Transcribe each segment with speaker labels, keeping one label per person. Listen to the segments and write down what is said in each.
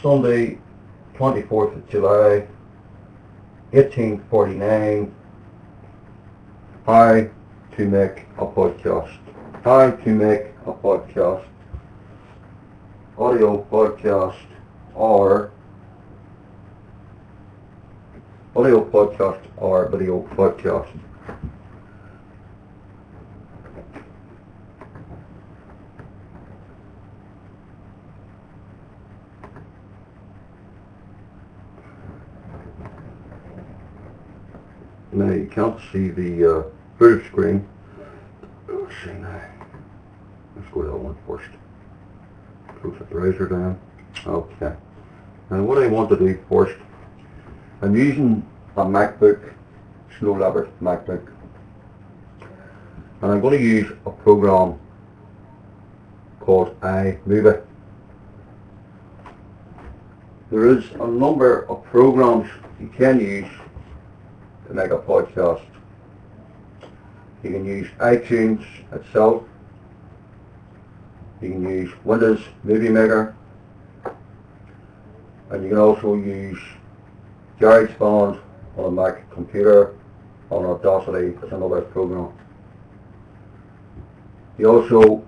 Speaker 1: Sunday, 24th of July, 1849. How to make a podcast. How to make a podcast. Audio podcast or audio podcast or video podcast. Now you can't see the full screen. Let's see now. Let's go to that one first. Close the browser down. Okay. Now what I want to do first, I'm using a MacBook, Snow Leopard MacBook, and I'm going to use a program called iMovie. There is a number of programs you can use to make a podcast. You can use iTunes itself. You can use Windows Movie Maker, and you can also use GarageBand on a Mac computer. On Audacity is another program. You also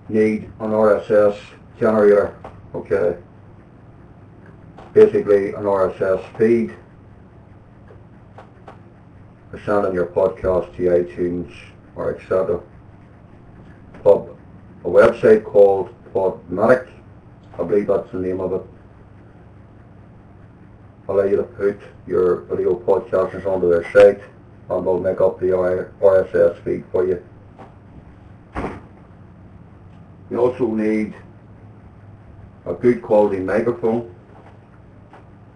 Speaker 1: need an RSS generator. Okay, basically an RSS feed for sending your podcast to iTunes or etc. A website called Podmatic, I believe that's the name of it, allow you to put your video podcasts onto their site and they'll make up the RSS feed for you. You also need a good quality microphone,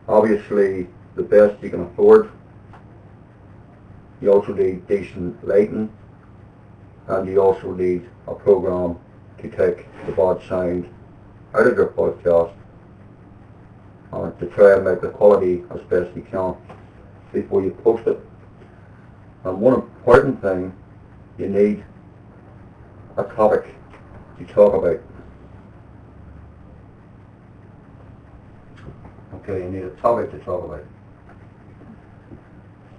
Speaker 1: obviously the best you can afford. You also need decent lighting, and you also need a program to take the bad sound out of your podcast and to try and make the quality as best you can before you post it. And one important thing, you need a topic to talk about. Okay, you need a topic to talk about.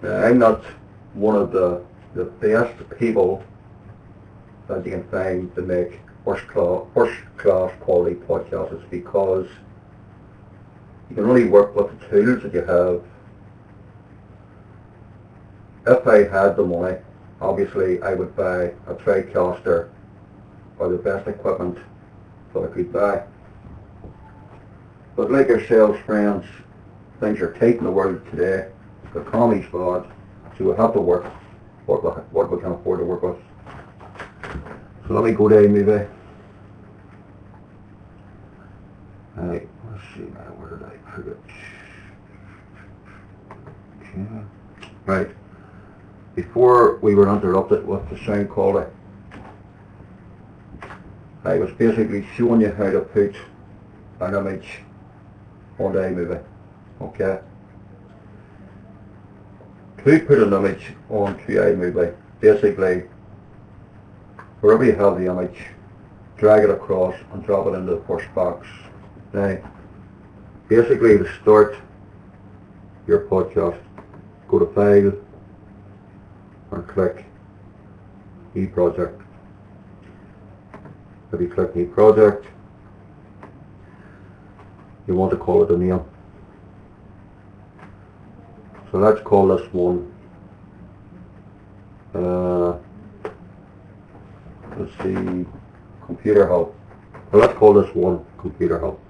Speaker 1: Now, I'm not one of the best people that you can find to make first class quality podcasts, because you can only work with the tools that you have. If I had the money, obviously I would buy a TriCaster or the best equipment that I could buy. But like yourselves, friends, things are tight in the world today. The economy's bad, so we have to work what we can afford to work with. So let me go to iMovie. Right, let's see now, where did I put it? Okay. Right, before we were interrupted with the sound quality, I was basically showing you how to put an image onto iMovie. Okay. To put an image onto iMovie, basically, wherever you have the image, drag it across and drop it into the first box. Now, basically to start your podcast, go to File and click New Project. If you click New Project, you want to call it a name. So let's call this one, let's see, Computer Help. So let's call this one Computer Help.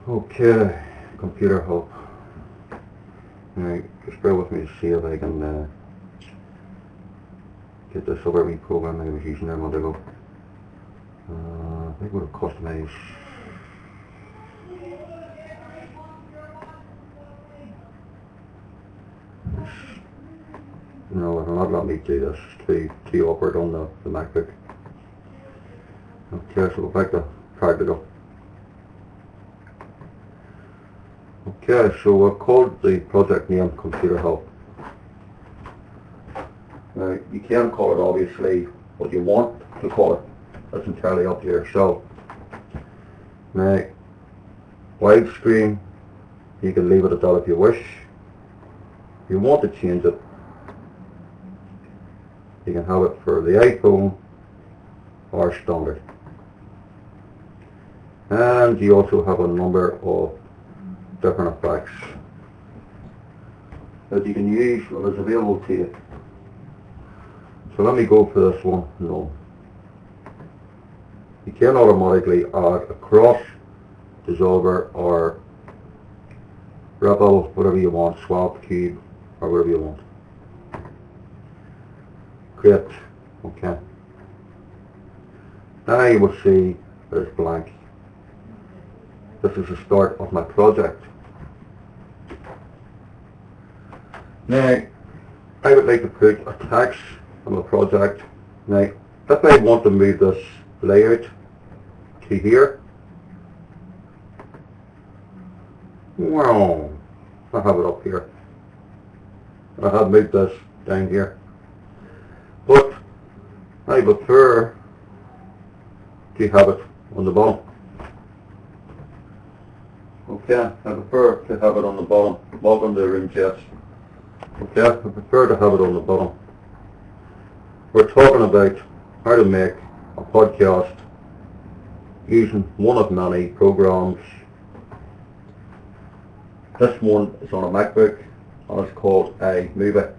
Speaker 1: Okay, Computer Help. Alright, just bear with me to see if I can get this other wee program I was using there a month ago. I think we're going to customize. No, it'll not let me do this. It's too awkward on the MacBook. Okay, so go back to practical. Okay, so I've called the project name Computer Help. Now, you can call it obviously what you want to call it. That's entirely up to yourself. Now, widescreen, you can leave it at that if you wish. If you want to change it, you can have it for the iPhone or standard. And you also have a number of different effects that you can use that is available to you. So let me go for this one. No. You can automatically add a cross, dissolver, or ripple, whatever you want, swap, cube, or whatever you want. Great. Okay. Now you will see that it's blank. This is the start of my project. Now, I would like to put a text on the project. Now, if I want to move this layout to here, well, I have it up here. I have moved this down here. But I prefer to have it on the bottom. Okay, I prefer to have it on the bottom. Welcome to RoomChats. Okay, I prefer to have it on the bottom. We're talking about how to make a podcast using one of many programs. This one is on a MacBook and it's called iMovie.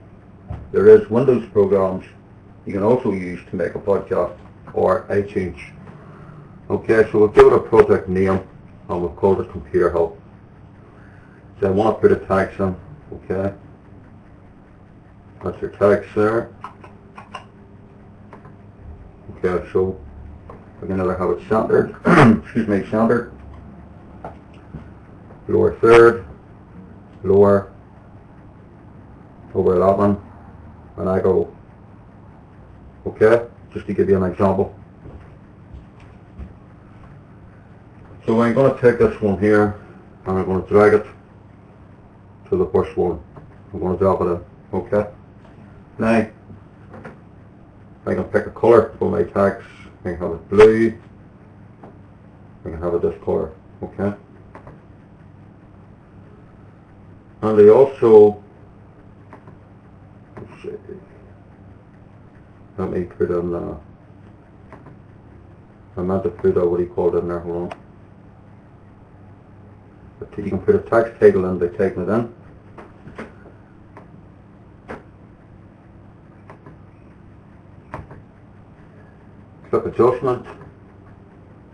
Speaker 1: There is Windows programs you can also use to make a podcast, or iTunes. Okay, so we'll give it a project name and we'll call it Computer Help. So I want to put a text in. Okay, that's your text there. Okay, so we're going to have it centered. Excuse me, centered. Lower third, lower, overlapping, and I go. Okay, just to give you an example. So I'm going to take this one here and I'm going to drag it to the first one. I'm going to drop it in. Okay. Now, I can pick a colour for my text. I can have it blue. I can have it this colour. Okay. And they also, let's see, let me put in, I meant to put what do you call it in there, hold on. But you can put a text title in by taking it in. Click adjustment.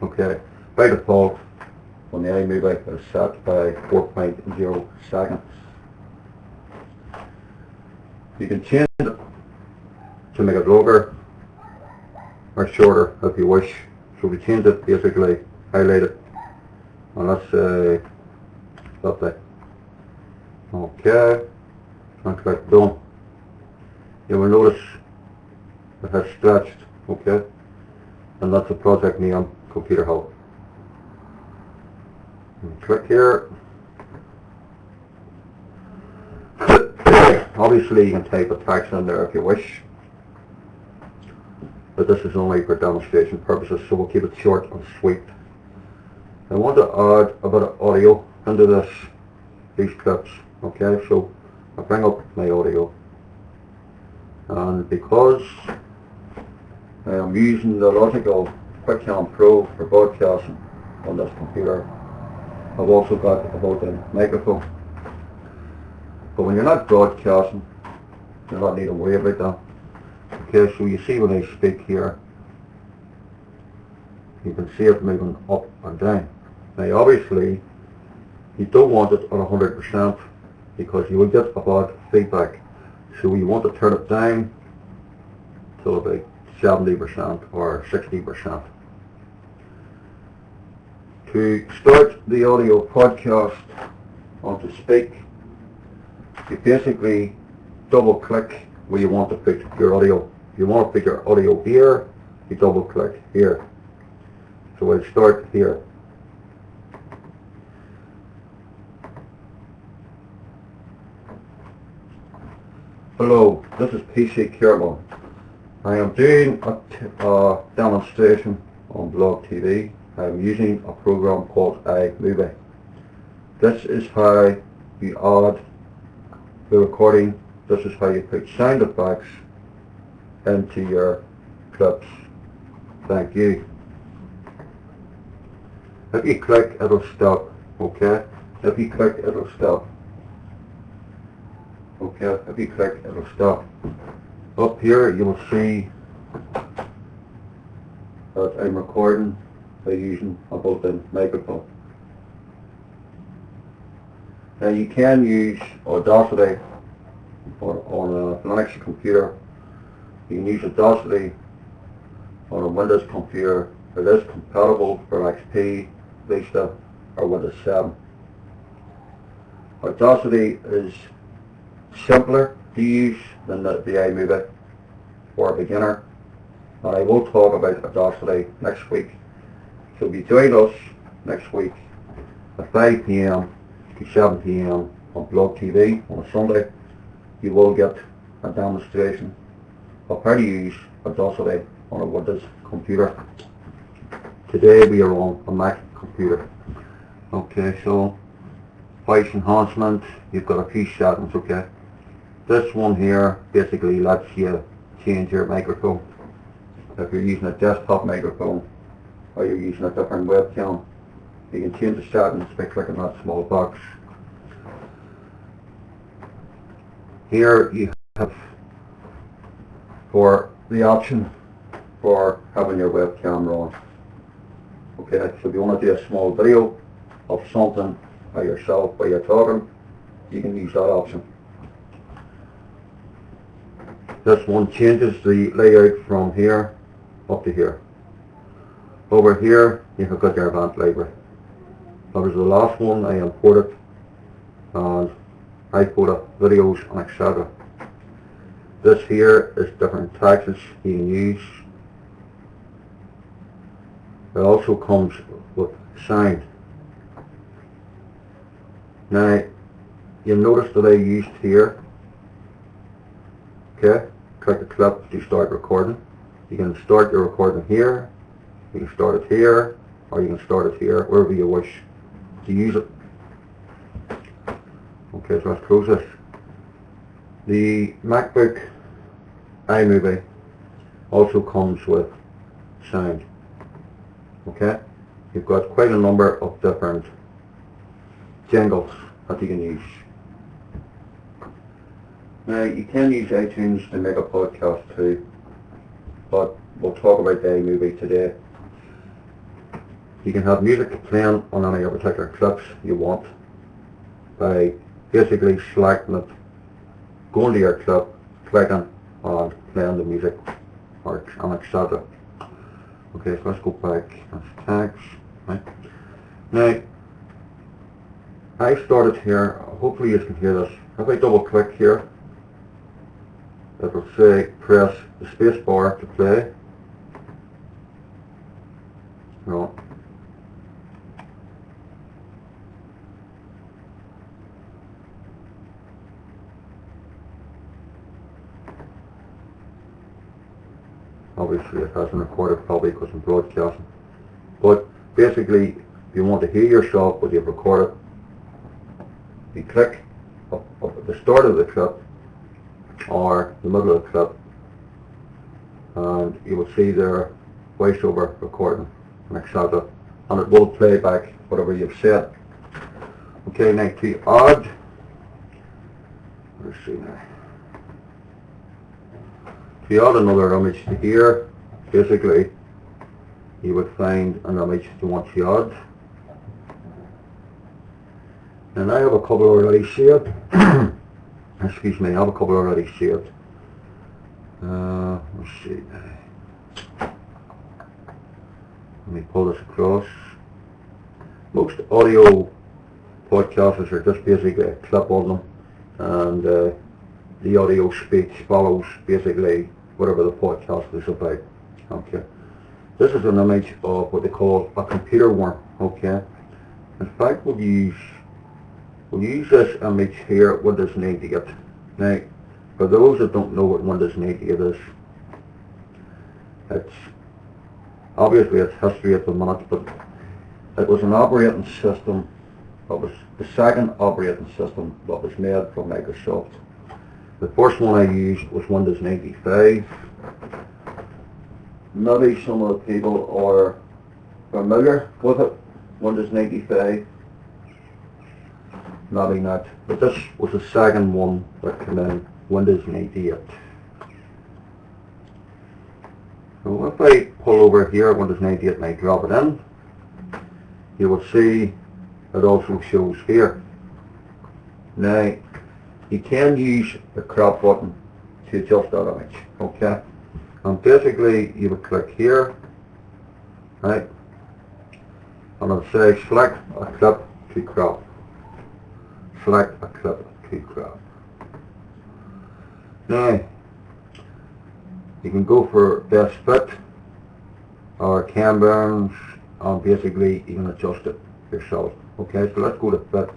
Speaker 1: Okay, by default, on the iMovie is set by 4.0 seconds. You can change it to make it longer or shorter if you wish. So we change it, basically highlight it, and let's say that way. Okay, and click done. You will notice it has stretched. Okay, and that's the project name, Computer Help. And click here. Obviously you can type a text in there if you wish, but this is only for demonstration purposes, so we'll keep it short and sweet. I want to add a bit of audio into these clips. Okay, so I bring up my audio, and because I am using the Logical QuickCam Pro for broadcasting on this computer, I've also got a built-in microphone. But when you're not broadcasting, you're not need to worry about that. Okay, so you see when I speak here, you can see it moving up and down. Now obviously, you don't want it at 100% because you will get a bad feedback. So you want to turn it down to about 70% or 60%. To start the audio podcast onto speak, you basically double click where you want to put your audio. If you want to put your audio here, you double click here. So I'll start here. Hello, this is PC Caramel. I am doing a demonstration on Blog TV. I am using a program called iMovie. This is how you add the recording. This is how you put sound effects into your clips. Thank you. If you click, it'll stop. Okay? If you click, it'll stop. Okay? If you click, it'll stop. Up here, you will see that I'm recording by using a built-in microphone. Now you can use Audacity on a Linux computer. You can use Audacity on a Windows computer. It is compatible for XP, Vista, or Windows 7. Audacity is simpler to use than the iMovie for a beginner, and I will talk about Audacity next week. So be join us next week at 5 p.m. to 7 p.m. on Blog TV on a Sunday. You will get a demonstration of how to use Audacity on a Windows computer. Today we are on a Mac computer. Okay, so voice enhancement, you've got a few settings, okay. This one here basically lets you change your microphone. If you're using a desktop microphone or you're using a different webcam, you can change the settings by clicking that small box. Here you have for the option for having your webcam on. Okay, so if you want to do a small video of something by yourself while you're talking, you can use that option. This one changes the layout from here up to here. Over here you have got your event library. That was the last one I imported, and I put up videos and etc. This here is different taxes you can use. It also comes with sound. Now you'll notice that I used here. Okay, click the clip to start recording. You can start your recording here, you can start it here, or you can start it here, wherever you wish to use it. Okay, so let's close this. The MacBook iMovie also comes with sound. Okay, you've got quite a number of different jingles that you can use. Now you can use iTunes to make a podcast too, but we'll talk about the iMovie today. You can have music playing on any of the particular clips you want by basically selecting it, going to your clip, clicking and playing the music, and etc. Okay, so let's go back. That's tags. Right. Now, I started here. Hopefully you can hear this. If I double click here, it will say press the space bar to play. No. Obviously it hasn't recorded, probably because I'm broadcasting. But basically, if you want to hear yourself what you've recorded, you click up at the start of the clip or the middle of the clip, and you will see their voiceover recording and etc. And it will play back whatever you've said. Okay, now to add, let's see now. If you add another image to here, basically you would find an image you want to add. And I have a couple already saved. Excuse me, I have a couple already saved. Let's see. Let me pull this across. Most audio podcasters are just basically a clip on them, and the audio speech follows basically whatever the podcast is about. Okay. This is an image of what they call a computer worm. Okay. In fact, we'll use this image here, Windows 98. Now, for those that don't know what Windows 98 is, It's obviously it's history at the minute, but it was an operating system. It was the second operating system that was made from Microsoft. The first one I used was Windows 95. Maybe some of the people are familiar with it, Windows 95. Maybe not, but this was the second one that came in, Windows 98. So if I pull over here, Windows 98, and I drop it in, you will see it also shows here. Now, you can use the crop button to adjust that image, okay? And basically, you would click here, right? And it'll say select a clip to crop. Select a clip to crop. Now, you can go for best fit or Ken Burns, and basically you can adjust it yourself. Okay, so let's go to fit.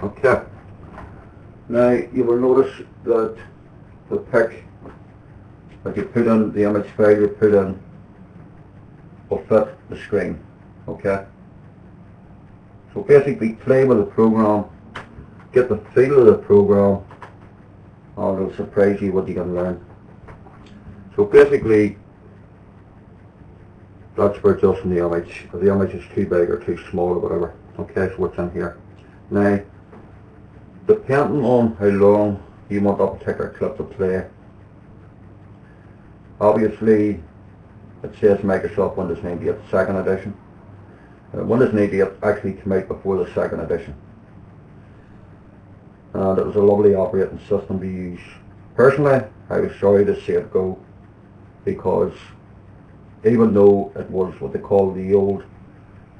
Speaker 1: Okay. Now you will notice that the pic that you put in, the image file you put in, will fit the screen. Okay. So basically play with the program, get the feel of the program, and it'll surprise you what you can learn. So basically, that's for adjusting the image. If the image is too big or too small or whatever. Okay, so what's in here? Now, depending on how long you want that particular clip to play, obviously it says Microsoft Windows 98 second edition. Windows 98 actually came out before the second edition. And it was a lovely operating system to use. Personally, I was sorry to see it go, because even though it was what they call the old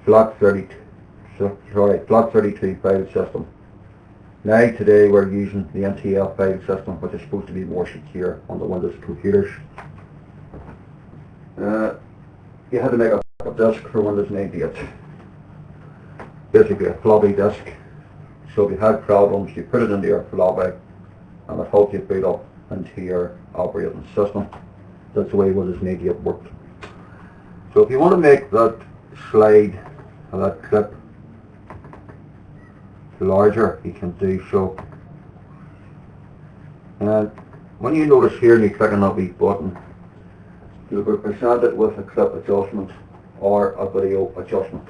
Speaker 1: flat 32 file system, now today we're using the NTF file system, which is supposed to be more secure on the Windows computers. You had to make a disk for Windows 98, basically a floppy disk. So if you had problems, you put it into your floppy and it helped you boot up into your operating system. That's the way Windows 98 worked. So if you want to make that slide or that clip larger, you can do so. And when you notice here and you click on that wee button, you'll be presented with a clip adjustment or a video adjustment.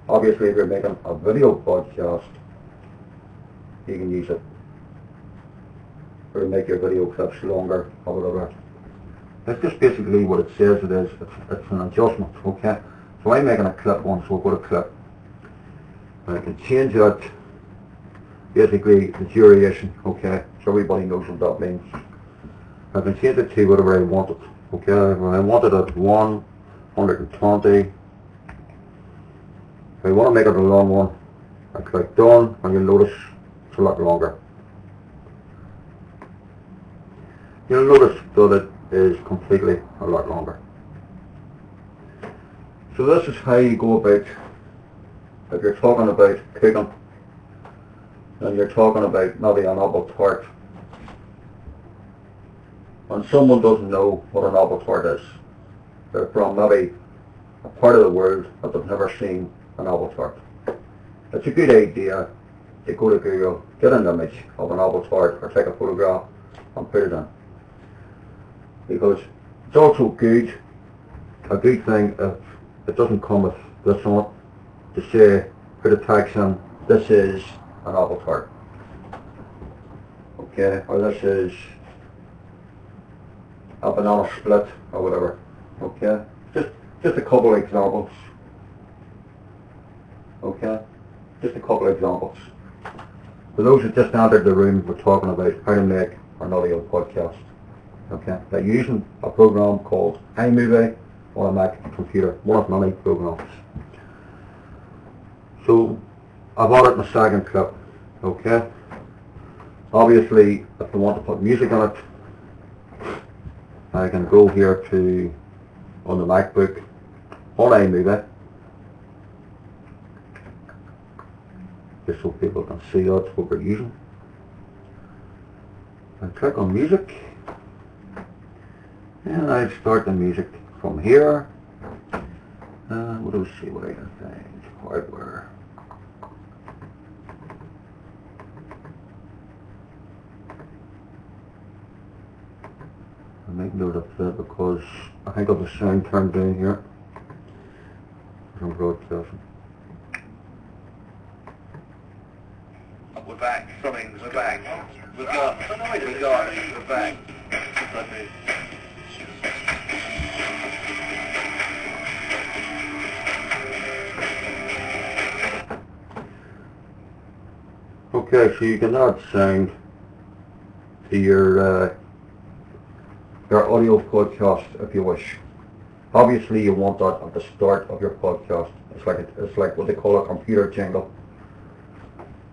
Speaker 1: Obviously, if you're making a video podcast, you can use it or make your video clips longer or whatever. That's just basically what it says it is. It's an adjustment, okay? So I'm making a clip one, so we'll go to clip. And I can change that, basically the duration, okay? So everybody knows what that means. I can change it to whatever I want it, okay? When I want it at 120, if I want to make it a long one, I click done, and you'll notice it's a lot longer. You'll notice that it is completely a lot longer. So this is how you go about, if you're talking about cooking, and you're talking about maybe an apple tart, and someone doesn't know what an apple tart is. They're from maybe a part of the world that they've never seen an apple tart. It's a good idea to go to Google, get an image of an apple tart, or take a photograph and put it in. Because it's also a good thing if it doesn't come with this on it, to say, put a text in, this is an apple tart. Okay, or this is a banana split, or whatever. Okay, just a couple of examples. Okay, just a couple of examples. For those who just entered the room, we're talking about how to make an audio podcast. Okay, they're using a program called iMovie on a Mac computer, one of many programs. So I've added my second clip. Okay, obviously if I want to put music on it, I can go here to, on the MacBook, on iMovie, just so people can see that's what we're using, and click on music. And I'll start the music from here. What do we see what I can find? Hardware. I'll make note of that because I think of the sound turned down here. I'm broadcasting.
Speaker 2: We're back. We're back. We're back.
Speaker 1: Okay, so you can add sound to your audio podcast if you wish. Obviously, you want that at the start of your podcast. It's like what they call a computer jingle.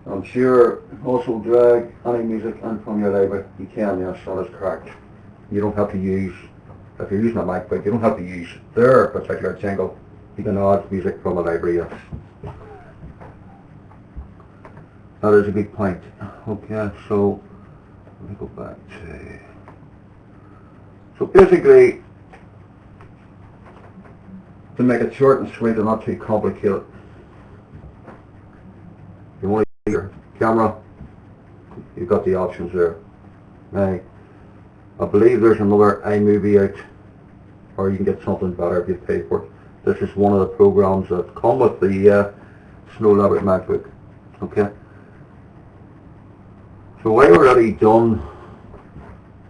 Speaker 1: I'm sure also drag any music in from your library. You can, yes, that is correct. You don't have to use, if you're using a mic, but you don't have to use their particular jingle. You can add music from a library, yes. That is a good point. Okay, so let me go back to. So basically, to make it short and sweet and not too complicated, you want to use your camera. You've got the options there. Now, I believe there's another iMovie out, or you can get something better if you pay for it. This is one of the programs that come with the Snow Leopard MacBook. Okay. So I already done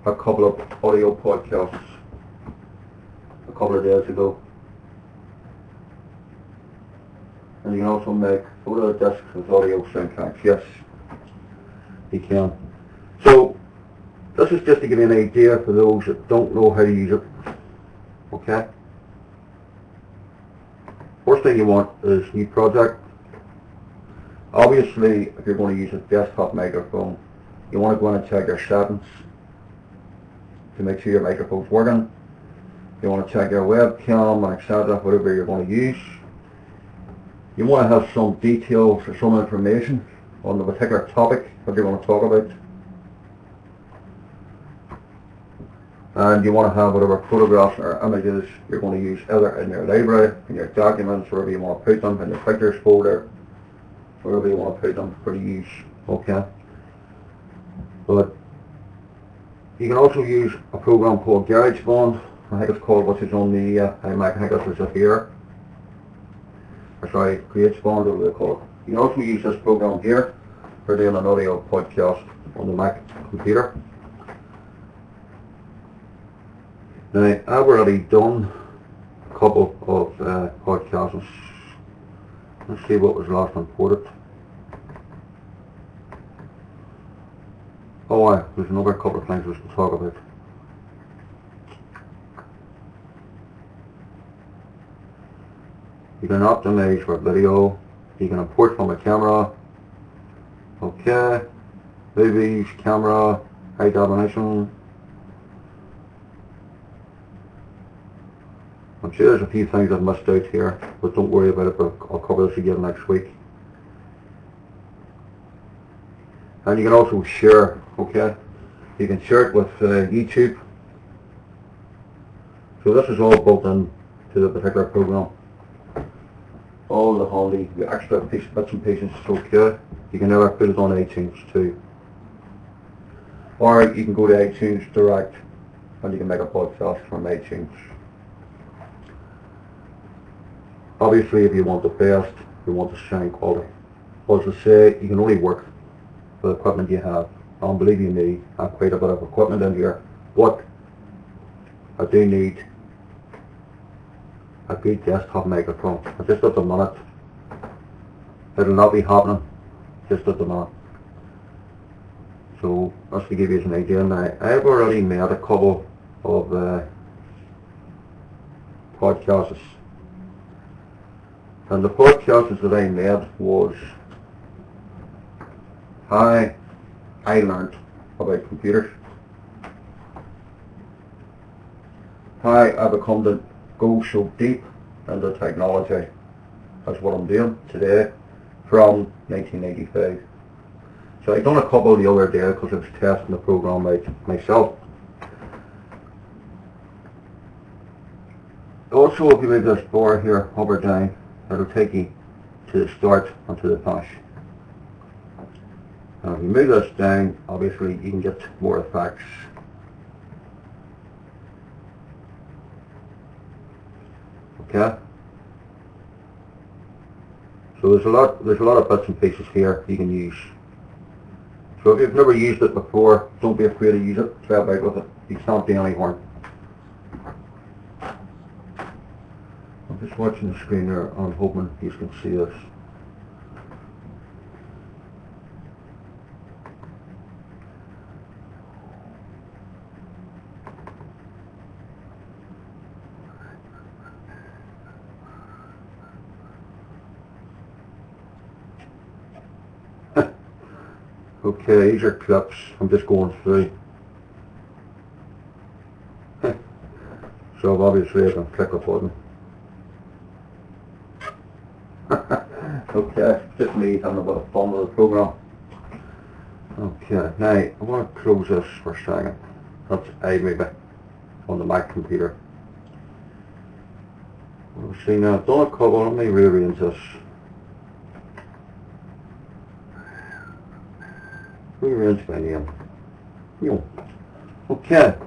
Speaker 1: a couple of audio podcasts a couple of days ago. And you can also make photo discs with audio soundtracks. Yes, you can. So this is just to give you an idea for those that don't know how to use it. Okay? First thing you want is new project. Obviously, if you're going to use a desktop microphone, you want to go in and check your settings to make sure your microphone's working. You want to check your webcam and etc., whatever you're going to use. You want to have some details or some information on the particular topic that you're going to talk about. And you want to have whatever photographs or images you're going to use either in your library, in your documents, wherever you want to put them, in your pictures folder, wherever you want to put them for use. Okay? But you can also use a program called GarageBand, I think it's called, which is on the iMac. I think this is here. Or sorry, GarageBand, whatever they call it. You can also use this program here for doing an audio podcast on the Mac computer. Now, I've already done a couple of podcasts. Let's see what was last imported. Oh, there's another couple of things we can talk about. You can optimize for video. You can import from a camera. Okay. Movies, camera, high definition. I'm sure there's a few things I've missed out here, but don't worry about it, but I'll cover this again next week. And you can also share, okay? You can share it with YouTube. So this is all built in to the particular program. All the handy, the extra bits and pieces is okay. You can never put it on iTunes too. Or you can go to iTunes direct and you can make a podcast from iTunes. Obviously, if you want the best, you want the sound quality. As I say, you can only work with the equipment you have. And believe you me, I have quite a bit of equipment in here. But I do need a good desktop microphone. Just at the minute, it'll not be happening just at the minute. So that's to give you an idea. Now, I've already made a couple of podcasts. And the podcasts that I made was how I learned about computers, how I become to go so deep into technology as what I'm doing today from 1985. So I've done a couple the other day because I was testing the program out myself. Also, if you move this bar here up or down, it'll take you to the start and to the finish. Now if you move this down, obviously you can get more effects. Okay? So there's a lot of bits and pieces here you can use. So if you've never used it before, don't be afraid to use it. Try about with it. You can't do any harm. I'm just watching the screen there. I'm hoping you can see this. Okay, these are clips. I'm just going through. So obviously I can click a button. Okay, just me having a bit of fun with the program. Okay, now I want to close this for a second. That's iMovie on the Mac computer. We'll see now, I've done a couple. Let me rearrange this. Rearrange my name. Okay,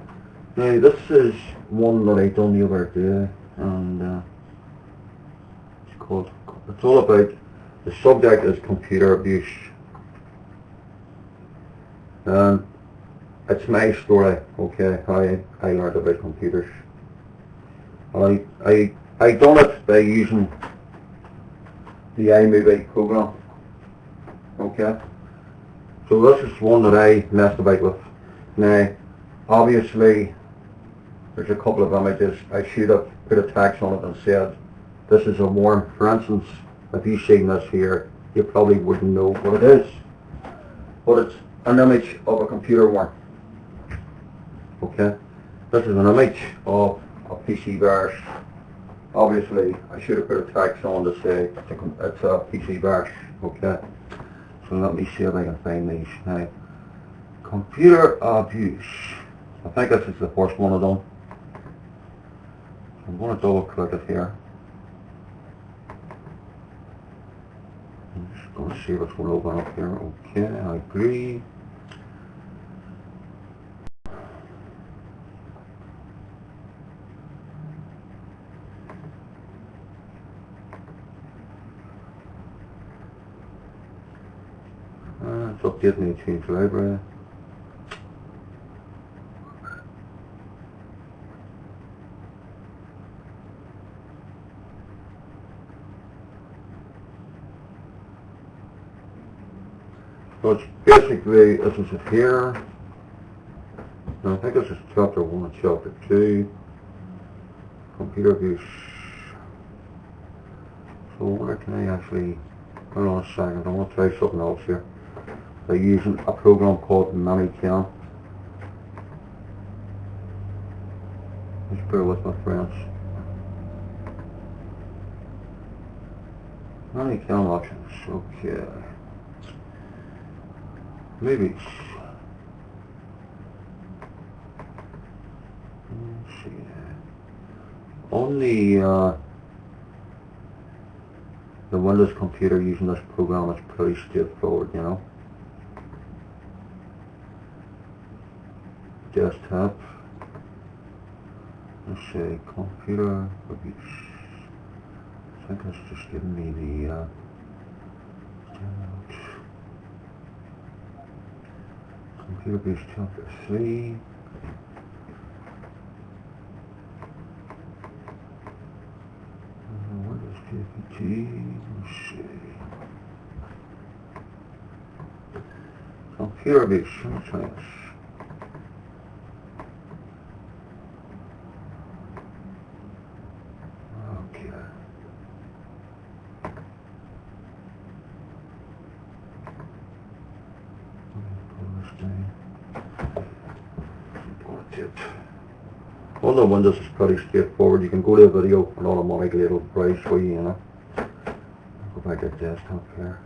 Speaker 1: now this is one that I done the other day, and it's all about, the subject is computer abuse, and it's my story, okay, how I learned about computers. I done it by using the iMovie program, okay. So this is one that I messed about with. Now, obviously, there's a couple of images. I should have put a text on it and said, this is a worm. For instance, if you've seen this here, you probably wouldn't know what it is. But it's an image of a computer worm. Okay? This is an image of a PC virus. Obviously, I should have put a text on to say it's a PC virus. Okay? So let me see if I can find these. Now, computer abuse. I think this is the first one I've done. I'm going to double click it here. I'm just going to see if it's going to open up here. Okay, I agree. It's updating the change library. So it's basically, this is it here. Now I think this is chapter 1 and chapter 2. Computer abuse. So where can I actually, hold on a second, I want to try something else here. By using a program called ManyCam. Just bear with my friends. ManyCam options, okay. Maybe it's, let's see. On the Windows computer using this program is pretty straightforward, you know. Desktop. Let's say computer abuse. I think it's just giving me the computer abuse chapter 3. What is GPT? Let's see. Computer abuse. Let's try this. On the Windows is pretty straightforward. You can go to a video and automatically it'll browse for you, you know. Go back to desktop here.